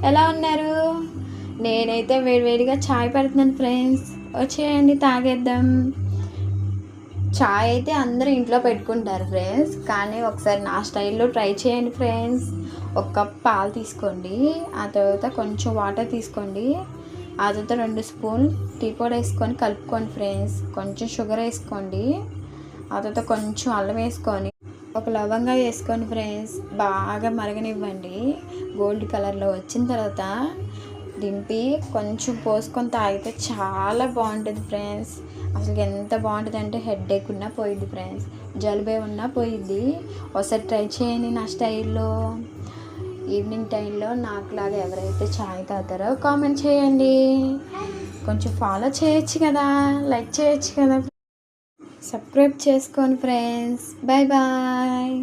ఎలా ఉన్నారు? నేనైతే వేడివేడిగా చాయ్ పెడుతున్నాను ఫ్రెండ్స్. వచ్చేయండి తాగేద్దాం. చాయ్ అయితే అందరూ ఇంట్లో పెట్టుకుంటారు ఫ్రెండ్స్, కానీ ఒకసారి నా స్టైల్లో ట్రై చేయండి ఫ్రెండ్స్. ఒక కప్ పాలు తీసుకోండి, ఆ తర్వాత కొంచెం వాటర్ తీసుకోండి, ఆ తర్వాత 2 స్పూన్ టీ పొడి వేసుకొని కలుపుకోండి ఫ్రెండ్స్. కొంచెం షుగర్ వేసుకోండి, ఆ తర్వాత కొంచెం అల్లం వేసుకొని ఒక లవంగా వేసుకొని ఫ్రెండ్స్ బాగా మరగనివ్వండి. గోల్డ్ కలర్లో వచ్చిన తర్వాత దింపి కొంచెం పోసుకొని తాగితే చాలా బాగుంటుంది ఫ్రెండ్స్. అసలు ఎంత బాగుంటుంది అంటే హెడేక్ ఉన్నా పోయిద్ది ఫ్రెండ్స్, జలుబే ఉన్నా పోయిద్ది. ఒకసారి ట్రై చేయండి నా స్టైల్లో. ఈవినింగ్ టైంలో నాకులాగా ఎవరైతే చాయ్ తాగుతారో కామెంట్ చేయండి. కొంచెం ఫాలో చేయొచ్చు కదా, లైక్ చేయొచ్చు కదా, సబ్స్క్రైబ్ చేసుకోండి ఫ్రెండ్స్. Bye bye.